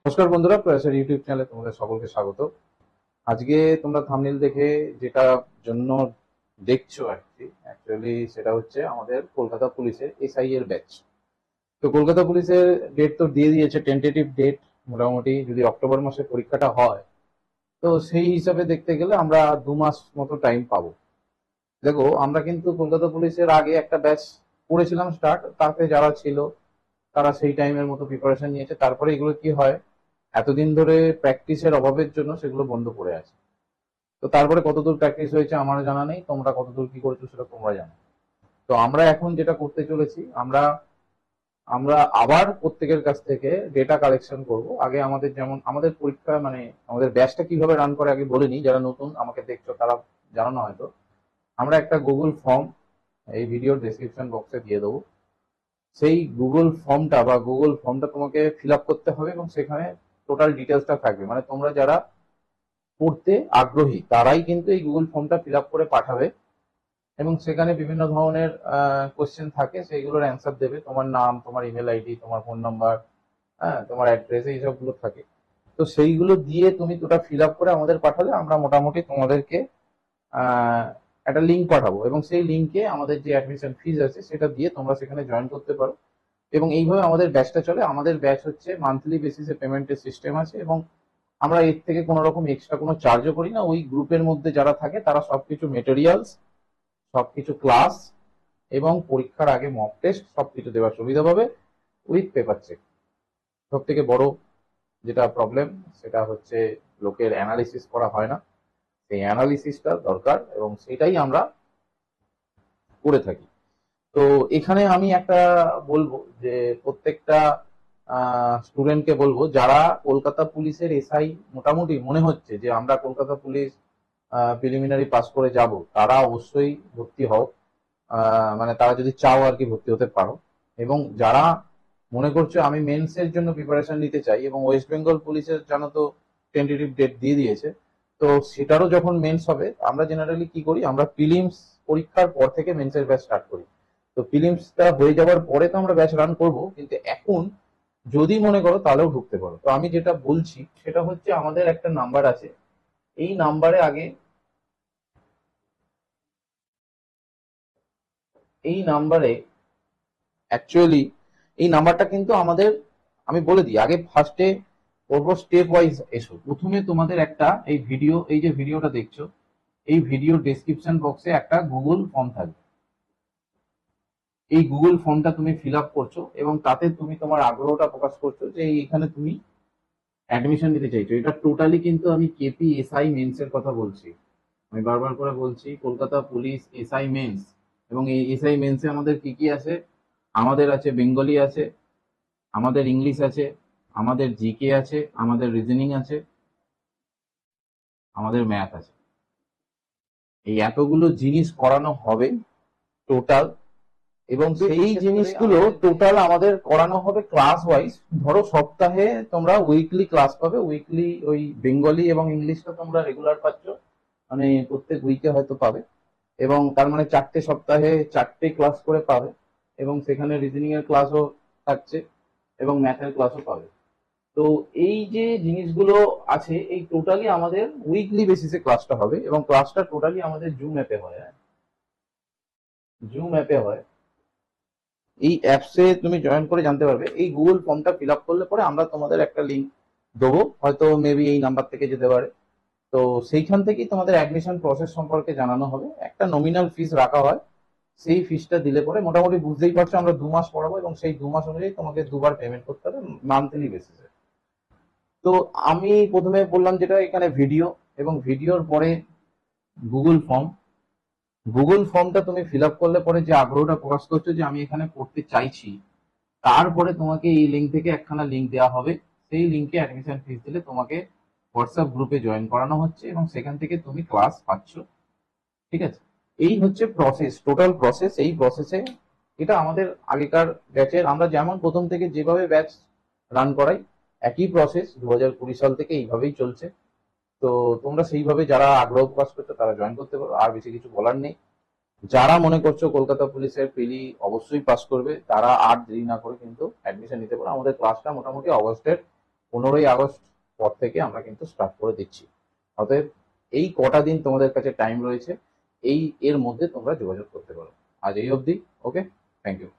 নমস্কার বন্ধুরা, প্রয়াসের ইউটিউব চ্যানেলে তোমাদের সকলকে স্বাগত। আজকে তোমরা থাম্বনেল দেখে যেটা জন্য দেখছো অ্যাকচুয়ালি সেটা হচ্ছে আমাদের কলকাতা পুলিশের এসআই এর ব্যাচ। তো কলকাতা পুলিশের ডেট তো দিয়ে দিয়েছে, টেন্টেটিভ ডেট। মোটামুটি যদি অক্টোবর মাসে পরীক্ষাটা হয়, তো সেই হিসাবে দেখতে গেলে আমরা 2 মাস মতো টাইম পাবো। দেখো, আমরা কিন্তু কলকাতা পুলিশের আগে একটা ব্যাচ করেছিলাম স্টার্ট, তাতে যারা ছিল তারা সেই টাইমের মতো প্রিপারেশন নিয়েছে। তারপরে এগুলো কি হয়, এতদিন ধরে প্র্যাকটিসের অভাবের জন্য সেগুলো বন্ধ পড়ে আছে। তো তারপরে কতদূর প্র্যাকটিস হয়েছে আমার জানা নেই, তোমরা কতদূর কি করেছো সেটা তোমরা জানো। তো আমরা এখন যেটা করতে চলেছি, আমরা আমরা আবার প্রত্যেকের কাছ থেকে ডেটা কালেকশন করব। আগে আমাদের যেমন আমাদের পরীক্ষা মানে আমাদের ব্যাচটা কিভাবে রান করে আগে বলে নিই, যারা নতুন আমাকে দেখছো তারা জানো না হয়তো। আমরা একটা গুগল ফর্ম এই ভিডিওর ডেসক্রিপশন বক্সে দিয়ে দেবো। সেই গুগল ফর্মটা তোমাকে ফিল আপ করতে হবে এবং সেখানে টোটাল ডিটেলসটা থাকবে। মানে তোমরা যারা পড়তে আগ্রহী তারাই কিন্তু এই গুগল ফর্মটা ফিল আপ করে পাঠাবে, এবং সেখানে বিভিন্ন ধরনের কোশ্চেন থাকে, সেইগুলোর অ্যান্সার দেবে। তোমার নাম, তোমার ইমেল আইডি, তোমার ফোন নাম্বার, হ্যাঁ, তোমার অ্যাড্রেস, এইসবগুলো থাকে। তো সেইগুলো দিয়ে তুমি ওটা ফিল আপ করে আমাদের পাঠালে আমরা মোটামুটি তোমাদেরকে আহ, একটা লিঙ্ক পাঠাবো, এবং সেই লিঙ্কে আমাদের যে অ্যাডমিশন ফিজ আছে সেটা দিয়ে তোমরা সেখানে জয়েন করতে পারো। এবং এইভাবে আমাদের ব্যাচটা চলে। আমাদের ব্যাচ হচ্ছে মান্থলি বেসিসে পেমেন্টের সিস্টেম আছে, এবং আমরা এর থেকে কোনো রকম এক্সট্রা কোনো চার্জও করি না। ওই গ্রুপের মধ্যে যারা থাকে তারা সবকিছু মেটেরিয়ালস, সবকিছু ক্লাস এবং পরীক্ষার আগে মক টেস্ট সবকিছু দেওয়ার সুবিধা পাবে, উইথ পেপার চেক। সব থেকে বড় যেটা প্রবলেম সেটা হচ্ছে লোকের অ্যানালিসিস করা হয় না। সেই অ্যানালিসিসটা দরকার এবং সেটাই আমরা করে থাকি। তো এখানে আমি একটা বলবো যে প্রত্যেকটা স্টুডেন্টকে বলবো, যারা কলকাতা পুলিশের এসআই মোটামুটি মনে হচ্ছে যে আমরা কলকাতা পুলিশ প্রিলিমিনারি পাস করে যাব, তারা অবশ্যই ভর্তি হও। মানে তারা যদি চাও আর কি ভর্তি হতে পারো। এবং যারা মনে করছো আমি মেন্স এর জন্য প্রিপারেশন নিতে চাই, এবং ওয়েস্ট বেঙ্গল পুলিশের জানো তো টেন্টেটিভ ডেট দিয়ে দিয়েছে, তো সেটারও যখন মেন্স হবে, আমরা জেনারেলি কি করি, আমরা প্রিলিমস পরীক্ষার পর থেকে মেন্সের ব্যাচ স্টার্ট করি। তো প্রিলিমসটা হয়ে যাওয়ার পরে তো আমরা ব্যাচ রান করব, কিন্তু এখন যদি মনে করো তাহলেও ঢুকতে পারো। তো আমি যেটা বলছি সেটা হচ্ছে আমাদের একটা নাম্বার আছে, এই নাম্বারে আগে এই নাম্বারে অ্যাকচুয়ালি এই নাম্বারটা কিন্তু আমাদের, আমি বলে দিই আগে, ফার্স্টে করবো স্টেপ ওয়াইজ। এসো প্রথমে তোমাদের একটা এই ভিডিও, এই যে ভিডিওটা দেখছো, এই ভিডিও ডেসক্রিপশন বক্সে একটা গুগল ফর্ম থাকবে। এই গুগল ফর্মটা তুমি ফিল আপ করছো এবং তাতে তুমি তোমার আগ্রহটা প্রকাশ করছো যে এখানে তুমি অ্যাডমিশন নিতে চাইছো। এটা টোটালি কিন্তু আমি কেপি এসআই মেন্স এর কথা বলছি। আমি বারবার করে বলছি কলকাতা পুলিশ এসআই মেন্স। এবং এই এসআই মেন্সে আমাদের কি কি আছে, আমাদের আছে বেঙ্গলি আছে, আমাদের ইংলিশ আছে, আমাদের জিকে আছে, আমাদের রিজনিং আছে, আমাদের ম্যাথ আছে। এই এতগুলো জিনিস করানো হবে টোটাল। এবং সেই জিনিসগুলো টোটাল আমাদের করানো হবে ক্লাস ওয়াইজ। ধরো সপ্তাহে তোমরা উইকলি ক্লাস পাবে, উইকলি ওই বেঙ্গলি এবং ইংলিশটা তোমরা রেগুলার পাচ্ছ, মানে প্রত্যেক উইকে হয়তো পাবে। এবং তার মানে 4টে সপ্তাহে 4টে ক্লাস করে পাবে, এবং সেখানে রিজনিং এর ক্লাসও থাকছে এবং ম্যাথের ক্লাসও পাবে। তো এই যে জিনিসগুলো আছে, এই টোটালি আমাদের উইকলি বেসিসে ক্লাসটা হবে, এবং ক্লাসটা টোটালি আমাদের জুম অ্যাপে হয়। জুম অ্যাপে হয়। এই অ্যাপসে তুমি জয়েন করে জানতে পারবে। এই গুগল ফর্মটা ফিল আপ করলে পরে আমরা তোমাদের একটা লিঙ্ক দেবো, হয়তো মেবি এই নাম্বার থেকে যেতে পারে। তো সেইখান থেকেই তোমাদের অ্যাডমিশন প্রসেস সম্পর্কে জানানো হবে। একটা নমিনাল ফিস রাখা হয়, সেই ফিসটা দিলে পরে মোটামুটি বুঝতেই পারছো আমরা 2 মাস পড়াবো, এবং সেই 2 মাস অনুযায়ী তোমাকে দুবার পেমেন্ট করতে হবে মান্থলি বেসিসে। তো আমি প্রথমে বললাম যেটা এখানে ভিডিও, এবং ভিডিওর পরে গুগল ফর্ম। গুগল ফর্মটা তুমি ফিল আপ করলে পরে যে আগ্রহটা প্রকাশ করছো যে আমি এখানে পড়তে চাইছি, তারপরে তোমাকে এই লিঙ্ক থেকে একখানা লিঙ্ক দেওয়া হবে। সেই লিঙ্কে অ্যাডমিশন ফিস দিলে তোমাকে হোয়াটসঅ্যাপ গ্রুপে জয়েন করানো হচ্ছে, এবং সেখান থেকে তুমি ক্লাস পাচ্ছ। ঠিক আছে, এই হচ্ছে প্রসেস, টোটাল প্রসেস। এই প্রসেসে এটা আমাদের আগেকার ব্যাচের, আমরা যেমন প্রথম থেকে যেভাবে ব্যাচ রান করাই, একই প্রসেস 2020 সাল থেকে এইভাবেই চলছে। তো তোমরা সেইভাবে যারা আগ্রহ প্রকাশ করছো তারা জয়েন করতে পারো, আর বেশি কিছু বলার নেই। যারা মনে করছো কলকাতা পুলিশের প্রিলি অবশ্যই পাস করবে, তারা আর দেরি না করে কিন্তু অ্যাডমিশন নিতে পারো। আমাদের ক্লাসটা মোটামুটি অগস্টের 15ই আগস্ট পর থেকে আমরা কিন্তু স্টার্ট করে দিচ্ছি। অতএব এই কটা দিন তোমাদের কাছে টাইম রয়েছে, এর মধ্যে তোমরা যোগাযোগ করতে পারো। আজ এই অবধি। ওকে, থ্যাংক ইউ।